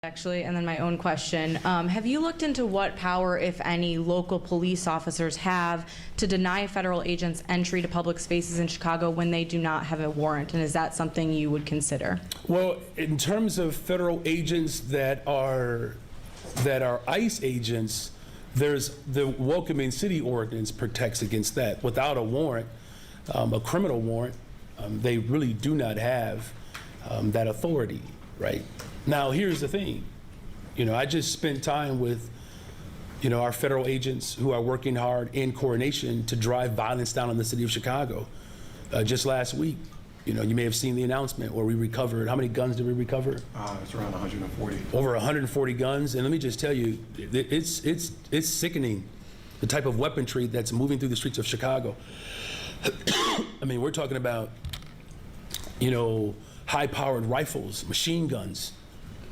Actually, and then my own question. Have you looked into what power, if any, local police officers have to deny federal agents entry to public spaces in Chicago when they do not have a warrant? And is that something you would consider? Well, in terms of federal agents that are ICE agents, there's the Welcoming City Ordinance protects against that. Without a warrant, a criminal warrant, they really do not have that authority, right? Now, here's the thing. I just spent time with, our federal agents who are working hard in coordination to drive violence down in the city of Chicago. Just last week, you may have seen the announcement where we recovered, how many guns did we recover? It's around 140. Over 140 guns. And let me just tell you, it's sickening, the type of weaponry that's moving through the streets of Chicago. I mean, we're talking about, high-powered rifles, machine guns,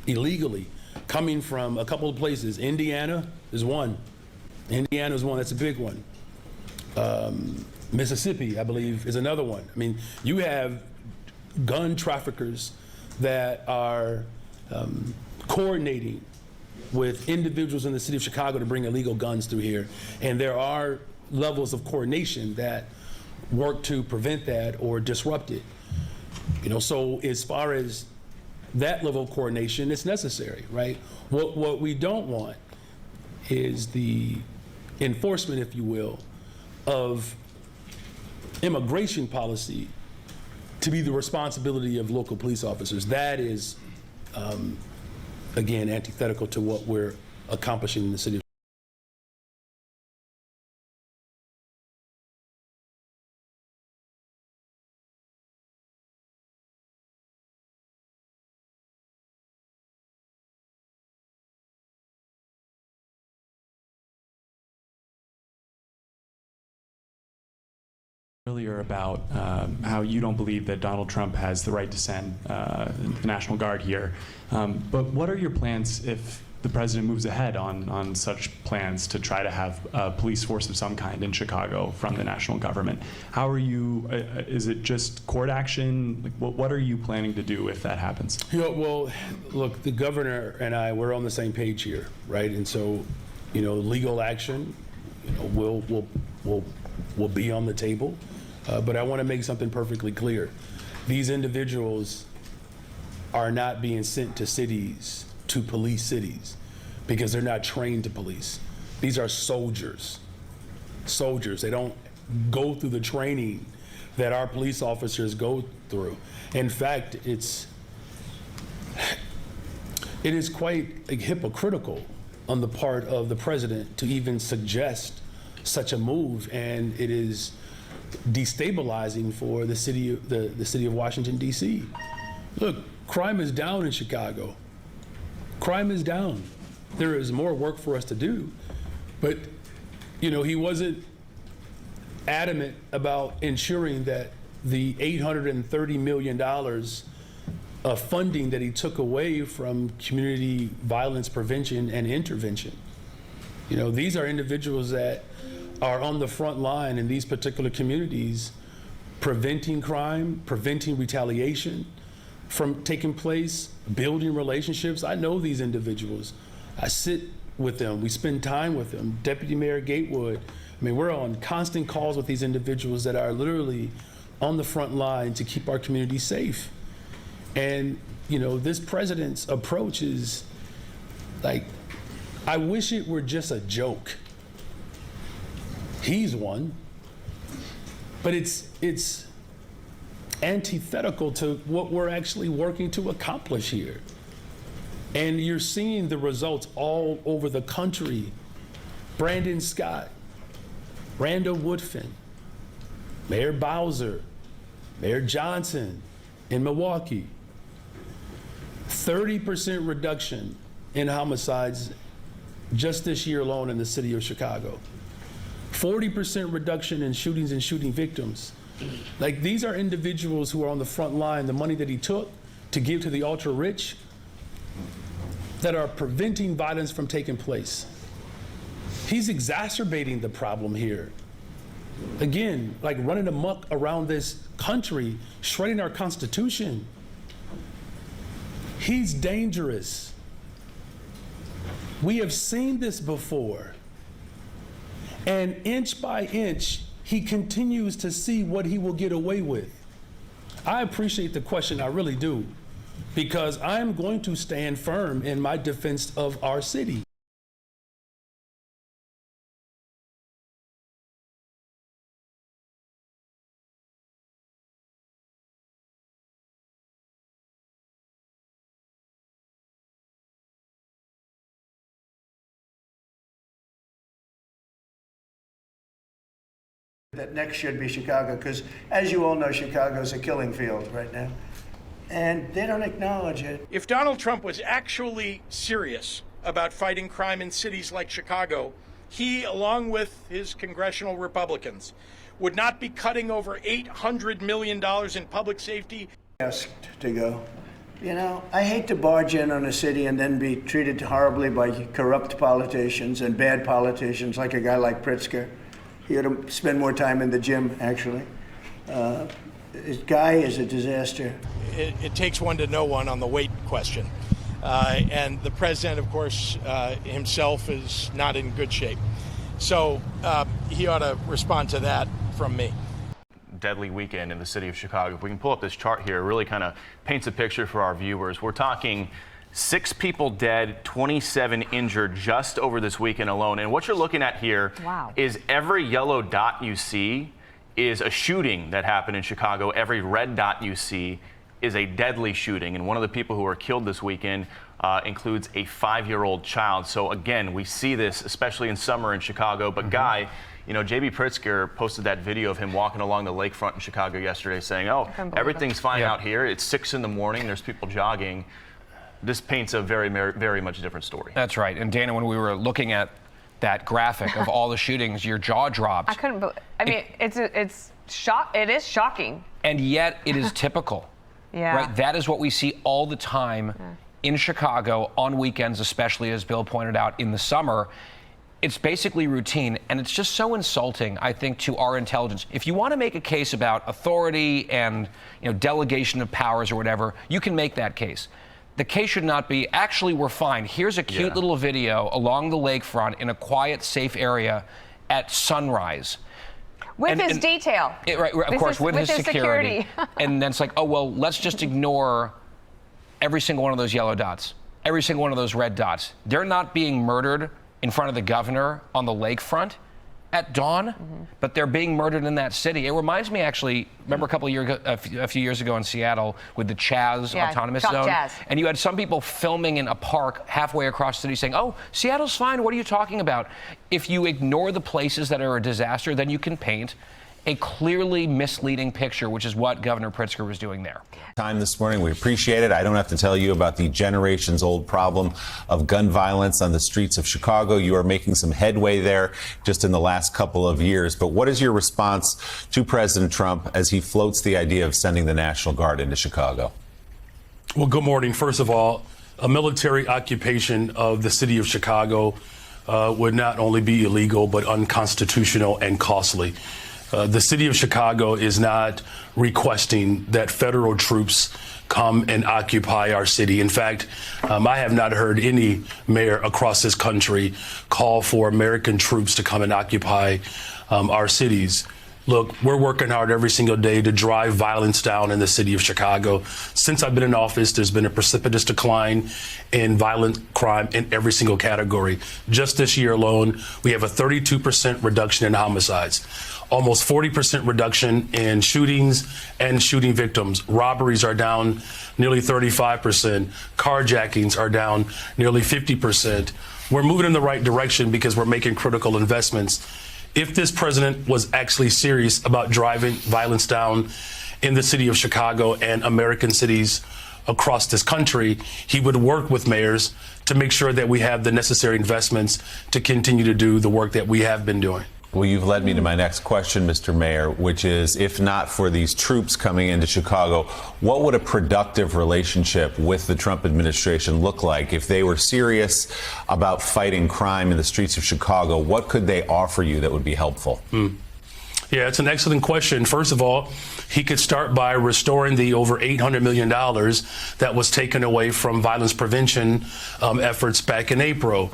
illegally coming from a couple of places. Indiana is one. That's a big one. Mississippi, I believe, is another one. I mean, you have gun traffickers that are coordinating with individuals in the city of Chicago to bring illegal guns through here. And there are levels of coordination that work to prevent that or disrupt it. So as far as that level of coordination, it's necessary, right? What we don't want is the enforcement, if you will, of immigration policy to be the responsibility of local police officers. That is, again, antithetical to what we're accomplishing in the city of earlier about how you don't believe that Donald Trump has the right to send the National Guard here. But what are your plans if the president moves ahead on such plans to try to have a police force of some kind in Chicago from the national government? How are you, is it just court action? Like, what are you planning to do if that happens? Well, look, the governor and I, we're on the same page here, right? And so, legal action, will be on the table. But I want to make something perfectly clear. These individuals are not being sent to cities to police cities because they're not trained to police. These are soldiers. They don't go through the training that our police officers go through. In fact, it is quite hypocritical on the part of the president to even suggest such a move, and it is destabilizing for the city of Washington, D.C. Look, crime is down in Chicago. Crime is down. There is more work for us to do, but he wasn't adamant about ensuring that the $830 million of funding that he took away from community violence prevention and intervention. These are individuals that are on the front line in these particular communities, preventing crime, preventing retaliation from taking place, building relationships. I know these individuals. I sit with them. We spend time with them. Deputy Mayor Gatewood. I mean, we're on constant calls with these individuals that are literally on the front line to keep our community safe. And, this president's approach is like, I wish it were just a joke. He's one, but it's antithetical to what we're actually working to accomplish here. And you're seeing the results all over the country. Brandon Scott, Randall Woodfin, Mayor Bowser, Mayor Johnson in Milwaukee. 30% reduction in homicides just this year alone in the city of Chicago. 40% reduction in shootings and shooting victims. Like, these are individuals who are on the front line, the money that he took to give to the ultra rich, that are preventing violence from taking place. He's exacerbating the problem here. Again, like running amok around this country, shredding our Constitution. He's dangerous. We have seen this before. And inch by inch, he continues to see what he will get away with. I appreciate the question, I really do, because I'm going to stand firm in my defense of our city. That next should be Chicago, because as you all know, Chicago's a killing field right now. And they don't acknowledge it. If Donald Trump was actually serious about fighting crime in cities like Chicago, he, along with his congressional Republicans, would not be cutting over $800 million in public safety. Asked to go. You know, I hate to barge in on a city and then be treated horribly by corrupt politicians and bad politicians like a guy like Pritzker. He ought to spend more time in the gym, actually. This guy is a disaster. It takes one to know one on the weight question. And the president, of course, himself is not in good shape. So he ought to respond to that from me. Deadly weekend in the city of Chicago. If we can pull up this chart here, it really kind of paints a picture for our viewers. We're talking 6 people dead, 27 injured just over this weekend alone. And what you're looking at here is every yellow dot you see is a shooting that happened in Chicago. Every red dot you see is a deadly shooting. And one of the people who were killed this weekend includes a 5-year-old child. So again, we see this, especially in summer in Chicago. But Guy, you know, J.B. Pritzker posted that video of him walking along the lakefront in Chicago yesterday saying, oh, everything's fine out here. It's 6 in the morning. There's people jogging. This paints a very, very much different story. That's right. And Dana, when we were looking at that graphic of all the shootings, your jaw dropped. I couldn't believe. I mean, it is shocking. And yet it is typical. Yeah. Right. That is what we see all the time in Chicago on weekends, especially as Bill pointed out in the summer. It's basically routine, and it's just so insulting, I think, to our intelligence. If you want to make a case about authority and, you know, delegation of powers or whatever, you can make that case. The case should not be, actually, we're fine. Here's a cute little video along the lakefront in a quiet, safe area at sunrise. With his detail. Right, of course, with his security. And then it's like, oh, well, let's just ignore every single one of those yellow dots, every single one of those red dots. They're not being murdered in front of the governor on the lakefront at dawn, but they're being murdered in that city. It reminds me, actually, remember a few years ago in Seattle with the Chaz autonomous zone? Chaz. And you had some people filming in a park halfway across the city saying, oh, Seattle's fine, what are you talking about? If you ignore the places that are a disaster, then you can paint a clearly misleading picture, which is what Governor Pritzker was doing there. Time this morning. We appreciate it. I don't have to tell you about the generations-old problem of gun violence on the streets of Chicago. You are making some headway there just in the last couple of years. But what is your response to President Trump as he floats the idea of sending the National Guard into Chicago? Well, good morning. First of all, a military occupation of the city of Chicago would not only be illegal, but unconstitutional and costly. The city of Chicago is not requesting that federal troops come and occupy our city. In fact, I have not heard any mayor across this country call for American troops to come and occupy our cities. Look, we're working hard every single day to drive violence down in the city of Chicago. Since I've been in office, there's been a precipitous decline in violent crime in every single category. Just this year alone, we have a 32% reduction in homicides, almost 40% reduction in shootings and shooting victims. Robberies are down nearly 35%. Carjackings are down nearly 50%. We're moving in the right direction because we're making critical investments. If this president was actually serious about driving violence down in the city of Chicago and American cities across this country, he would work with mayors to make sure that we have the necessary investments to continue to do the work that we have been doing. Well, you've led me to my next question, Mr. Mayor, which is, if not for these troops coming into Chicago, what would a productive relationship with the Trump administration look like? If they were serious about fighting crime in the streets of Chicago, what could they offer you that would be helpful? Yeah, it's an excellent question. First of all, he could start by restoring the over $800 million that was taken away from violence prevention efforts back in April.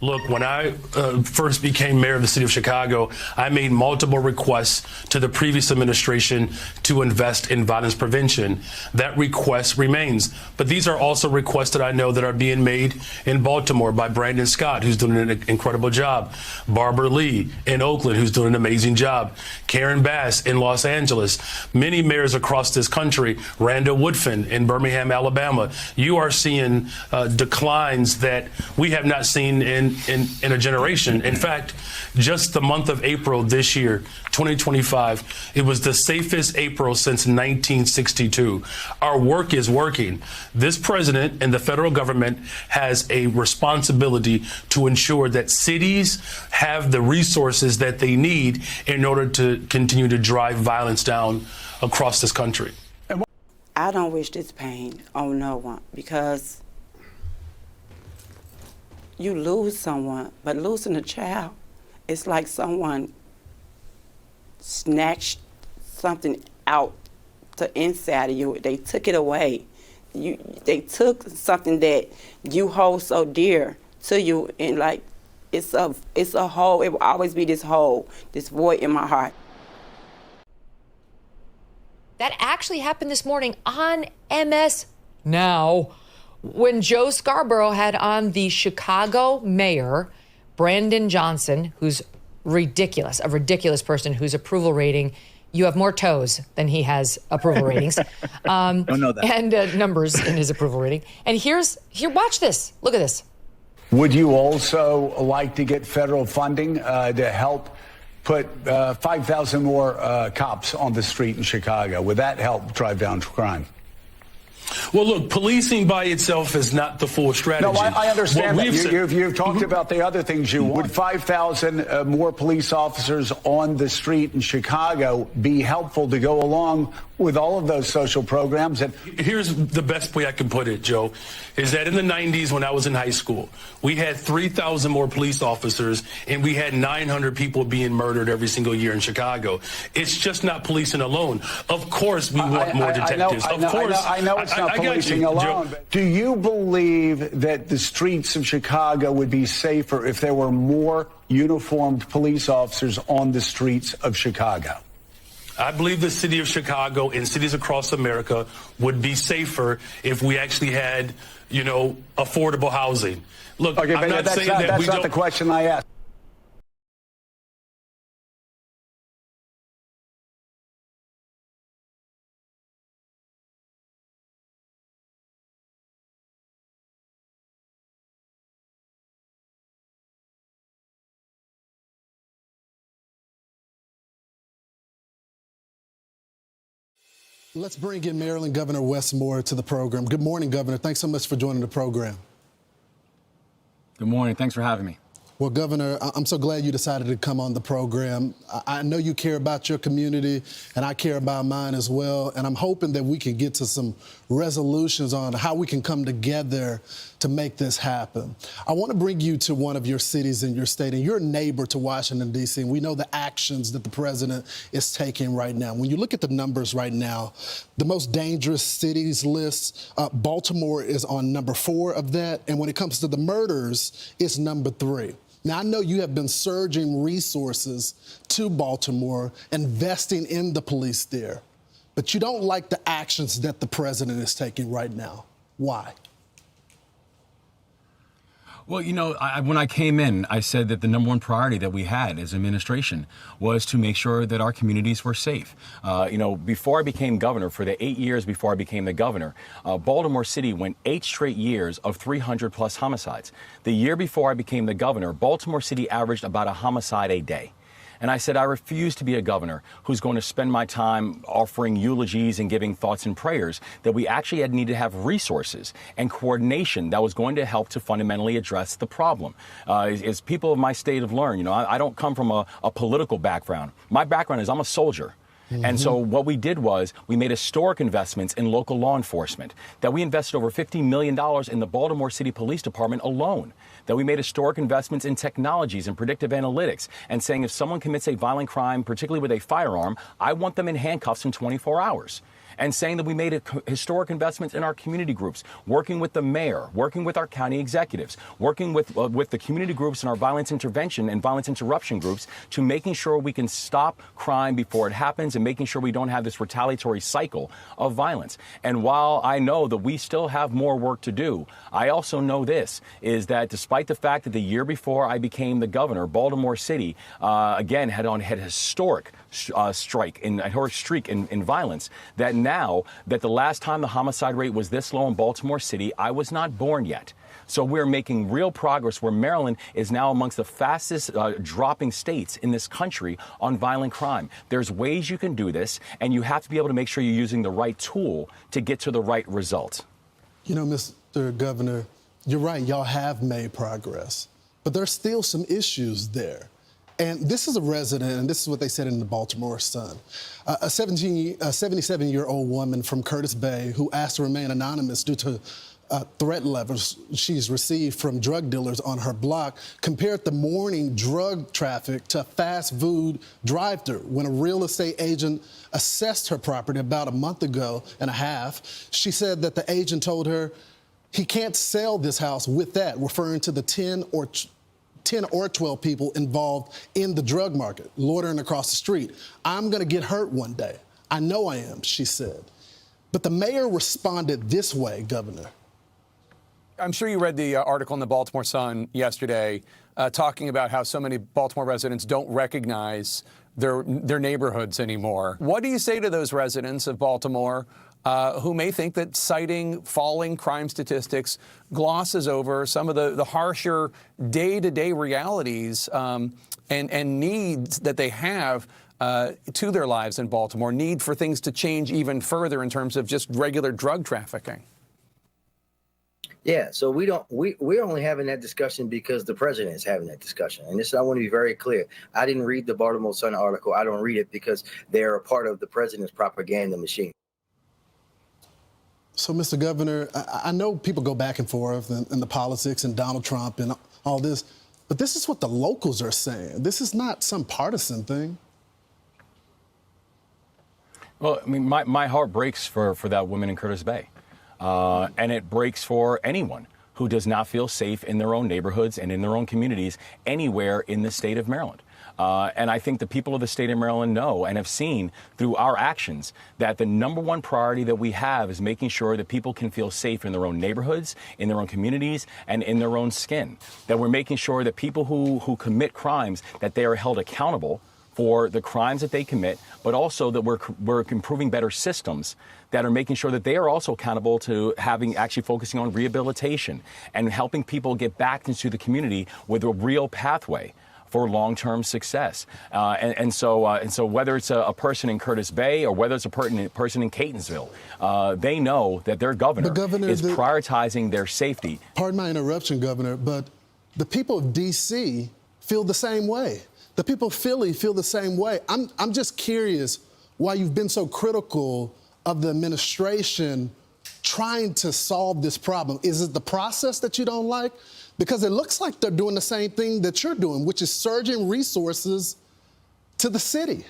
Look, when I first became mayor of the city of Chicago, I made multiple requests to the previous administration to invest in violence prevention. That request remains. But these are also requests that I know that are being made in Baltimore by Brandon Scott, who's doing an incredible job. Barbara Lee in Oakland, who's doing an amazing job. Karen Bass in Los Angeles. Many mayors across this country. Randall Woodfin in Birmingham, Alabama. You are seeing declines that we have not seen in a generation. In fact, just the month of April this year, 2025, it was the safest April since 1962. Our work is working. This president and the federal government has a responsibility to ensure that cities have the resources that they need in order to continue to drive violence down across this country. I don't wish this pain on no one, because you lose someone, but losing a child, it's like someone snatched something out the inside of you. They took it away. They took something that you hold so dear to you, and like it's a hole. It will always be this hole, this void in my heart. That actually happened this morning on MS Now, when Joe Scarborough had on the Chicago mayor, Brandon Johnson, who's ridiculous, a ridiculous person whose approval rating, you have more toes than he has approval ratings. Don't know that. And numbers in his approval rating. And here, watch this. Look at this. Would you also like to get federal funding to help put 5,000 more cops on the street in Chicago? Would that help drive down crime? Well, look, policing by itself is not the full strategy. No, I understand that. You've talked Mm-hmm. about the other things you want. Would 5,000 more police officers on the street in Chicago be helpful to go along with all of those social programs? Here's the best way I can put it, Joe, is that in the 90s when I was in high school, we had 3,000 more police officers and we had 900 people being murdered every single year in Chicago. It's just not policing alone. Of course, we want more detectives. I know it's not policing alone. But do you believe that the streets of Chicago would be safer if there were more uniformed police officers on the streets of Chicago? I believe the city of Chicago and cities across America would be safer if we actually had, affordable housing. Look, okay, I'm not saying that we don't. That's not the question I asked. Let's bring in Maryland Governor Wes Moore to the program. Good morning, Governor. Thanks so much for joining the program. Good morning. Thanks for having me. Well, Governor, I'm so glad you decided to come on the program. I know you care about your community, and I care about mine as well, and I'm hoping that we can get to some resolutions on how we can come together to make this happen. I want to bring you to one of your cities in your state, and you're a neighbor to Washington, D.C., and we know the actions that the president is taking right now. When you look at the numbers right now, the most dangerous cities list, Baltimore is on number 4 of that, and when it comes to the murders, it's number 3. Now, I know you have been surging resources to Baltimore, investing in the police there, but you don't like the actions that the president is taking right now. Why? Well, when I came in, I said that the number one priority that we had as administration was to make sure that our communities were safe. Before I became governor, for the 8 years before I became the governor, Baltimore City went 8 straight years of 300 plus homicides. The year before I became the governor, Baltimore City averaged about a homicide a day. And I said, I refuse to be a governor who's going to spend my time offering eulogies and giving thoughts and prayers, that we actually need to have resources and coordination that was going to help to fundamentally address the problem. As people of my state have learned, I don't come from a political background. My background is I'm a soldier. Mm-hmm. And so what we did was we made historic investments in local law enforcement, that we invested over $50 million in the Baltimore City Police Department alone, that we made historic investments in technologies and predictive analytics, and saying if someone commits a violent crime, particularly with a firearm, I want them in handcuffs in 24 hours. and saying that we made historic investments in our community groups, working with the mayor, working with our county executives, working with the community groups and our violence intervention and violence interruption groups to making sure we can stop crime before it happens and making sure we don't have this retaliatory cycle of violence. And while I know that we still have more work to do, I also know this, is that despite the fact that the year before I became the governor, Baltimore City, again, had a historic streak in violence, that now that the last time the homicide rate was this low in Baltimore City, I was not born yet. So we're making real progress where Maryland is now amongst the fastest dropping states in this country on violent crime. There's ways you can do this, and you have to be able to make sure you're using the right tool to get to the right result. You know, Mr. Governor, you're right, y'all have made progress, but there's still some issues there. And this is a resident, and this is what they said in the Baltimore Sun. A 77-year-old woman from Curtis Bay who asked to remain anonymous due to threat levels she's received from drug dealers on her block compared the morning drug traffic to a fast food drive-thru. When a real estate agent assessed her property about a month ago and a half, she said that the agent told her he can't sell this house with that, referring to the 10 or 12 people involved in the drug market, loitering across the street. I'm going to get hurt one day. I know I am, she said. But the mayor responded this way, Governor. I'm sure you read the article in the Baltimore Sun yesterday talking about how so many Baltimore residents don't recognize their neighborhoods anymore. What do you say to those residents of Baltimore who may think that citing falling crime statistics glosses over some of the harsher day-to-day realities and needs that they have to their lives in Baltimore, need for things to change even further in terms of just regular drug trafficking? Yeah, so we're only having that discussion because the president is having that discussion. And this, I want to be very clear. I didn't read the Baltimore Sun article. I don't read it because they're a part of the president's propaganda machine. So, Mr. Governor, I know people go back and forth in the politics and Donald Trump and all this, but this is what the locals are saying. This is not some partisan thing. Well, I mean, my heart breaks for that woman in Curtis Bay. And it breaks for anyone who does not feel safe in their own neighborhoods and in their own communities anywhere in the state of Maryland. And I think the people of the state of Maryland know and have seen through our actions that the number one priority that we have is making sure that people can feel safe in their own neighborhoods, in their own communities, and in their own skin. That we're making sure that people who commit crimes, that they are held accountable for the crimes that they commit, but also that we're improving better systems that are making sure that they are also accountable to actually focusing on rehabilitation and helping people get back into the community with a real pathway for long-term success. And so whether it's a person in Curtis Bay or whether it's a person in Catonsville, they know that their governor is prioritizing their safety. Pardon my interruption, Governor, but the people of D.C. feel the same way. The people of Philly feel the same way. I'm just curious why you've been so critical of the administration trying to solve this problem. Is it the process that you don't like? Because it looks like they're doing the same thing that you're doing, which is surging resources to the city.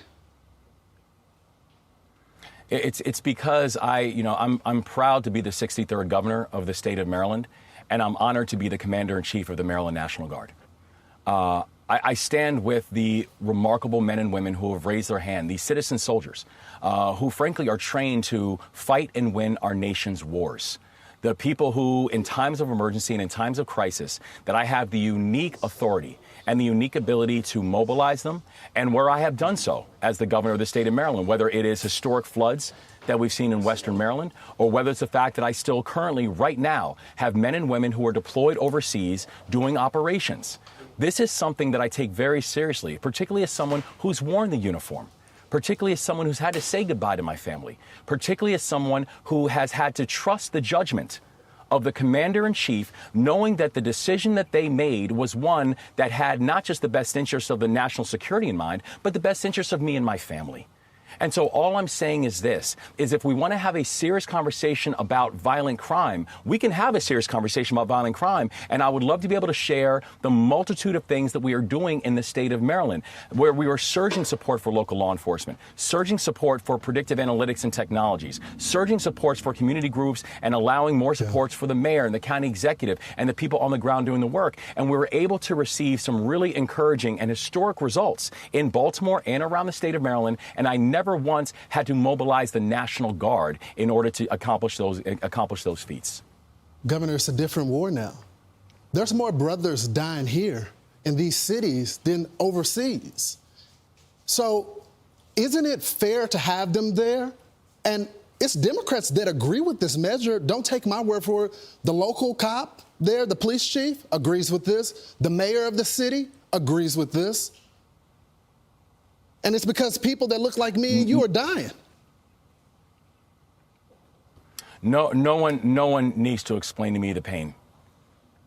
It's because I'm proud to be the 63rd governor of the state of Maryland, and I'm honored to be the commander-in-chief of the Maryland National Guard. I stand with the remarkable men and women who have raised their hand, these citizen soldiers, who frankly are trained to fight and win our nation's wars. The people who, in times of emergency and in times of crisis, that I have the unique authority and the unique ability to mobilize them, and where I have done so as the governor of the state of Maryland, whether it is historic floods that we've seen in Western Maryland, or whether it's the fact that I still currently, right now, have men and women who are deployed overseas doing operations. This is something that I take very seriously, particularly as someone who's worn the uniform, particularly as someone who's had to say goodbye to my family, particularly as someone who has had to trust the judgment of the commander-in-chief, knowing that the decision that they made was one that had not just the best interests of the national security in mind, but the best interests of me and my family. And so all I'm saying is this, is if we want to have a serious conversation about violent crime, we can have a serious conversation about violent crime. And I would love to be able to share the multitude of things that we are doing in the state of Maryland, where we are surging support for local law enforcement, surging support for predictive analytics and technologies, surging supports for community groups, and allowing more supports for the mayor and the county executive and the people on the ground doing the work. And we were able to receive some really encouraging and historic results in Baltimore and around the state of Maryland. And I never once had to mobilize the National Guard in order to accomplish those feats. Governor, it's a different war now. There's more brothers dying here in these cities than overseas. So isn't it fair to have them there? And it's Democrats that agree with this measure. Don't take my word for it. The local cop there, the police chief, agrees with this. The mayor of the city agrees with this. And it's because people that look like me and you are dying. No one needs to explain to me the pain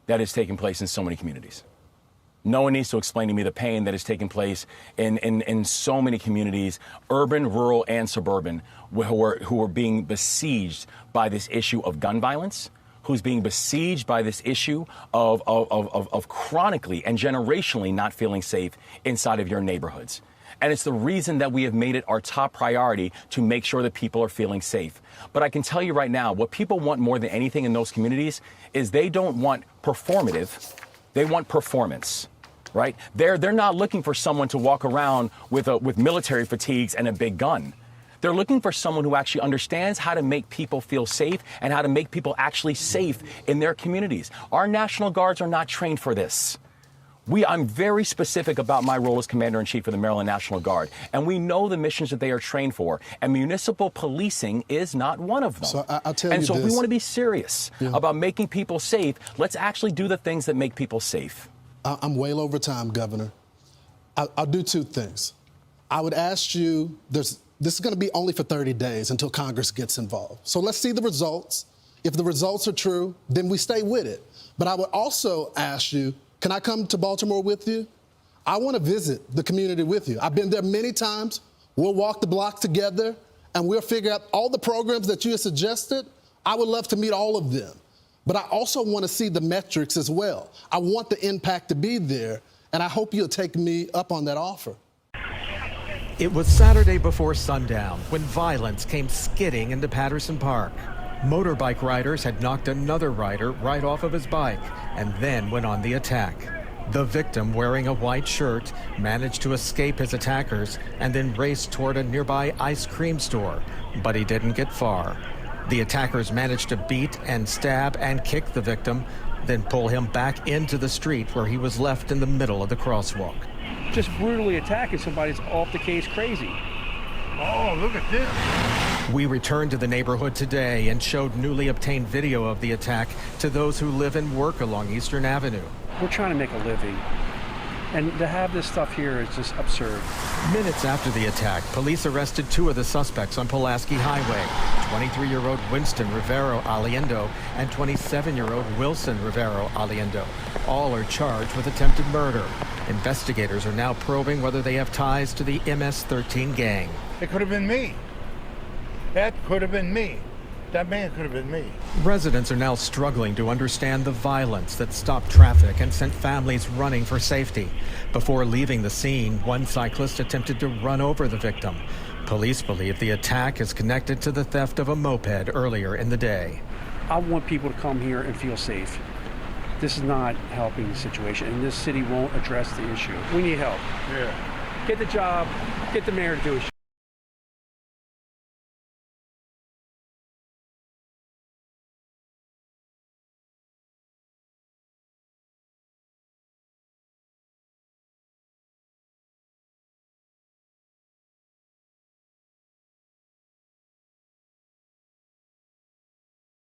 that is taking place in so many communities. No one needs to explain to me the pain that is taking place in so many communities, urban, rural, and suburban, who are being besieged by this issue of gun violence, who's being besieged by this issue of chronically and generationally not feeling safe inside of your neighborhoods. And it's the reason that we have made it our top priority to make sure that people are feeling safe. But I can tell you right now, what people want more than anything in those communities is they don't want performative, they want performance, right? They're not looking for someone to walk around with military fatigues and a big gun. They're looking for someone who actually understands how to make people feel safe and how to make people actually safe in their communities. Our National Guards are not trained for this. I'm very specific about my role as Commander-in-Chief of the Maryland National Guard, and we know the missions that they are trained for, and municipal policing is not one of them. So I'll tell you and so this. if we want to be serious about making people safe, let's actually do the things that make people safe. I'm well over time, Governor. I'll do two things. I would ask you, this is going to be only for 30 days until Congress gets involved. So let's see the results. If the results are true, then we stay with it. But I would also ask you, can I come to Baltimore with you? I want to visit the community with you. I've been there many times. We'll walk the block together, and we'll figure out all the programs that you have suggested. I would love to meet all of them. But I also want to see the metrics as well. I want the impact to be there, and I hope you'll take me up on that offer. It was Saturday before sundown when violence came skidding into Patterson Park. Motorbike riders had knocked another rider right off of his bike and then went on the attack. The victim, wearing a white shirt, managed to escape his attackers and then raced toward a nearby ice cream store, but he didn't get far. The attackers managed to beat and stab and kick the victim, then pull him back into the street where he was left in the middle of the crosswalk. Just brutally attacking somebody's off the case crazy. Oh, look at this. We returned to the neighborhood today and showed newly obtained video of the attack to those who live and work along Eastern Avenue. We're trying to make a living, and to have this stuff here is just absurd. Minutes after the attack, police arrested two of the suspects on Pulaski Highway, 23-year-old Winston Rivero Aliendo and 27-year-old Wilson Rivero Aliendo. All are charged with attempted murder. Investigators are now probing whether they have ties to the MS-13 gang. It could have been me. That could have been me. That man could have been me. Residents are now struggling to understand the violence that stopped traffic and sent families running for safety. Before leaving the scene, one cyclist attempted to run over the victim. Police believe the attack is connected to the theft of a moped earlier in the day. I want people to come here and feel safe. This is not helping the situation, and this city won't address the issue. We need help. Yeah. Get the job, get the mayor to do it.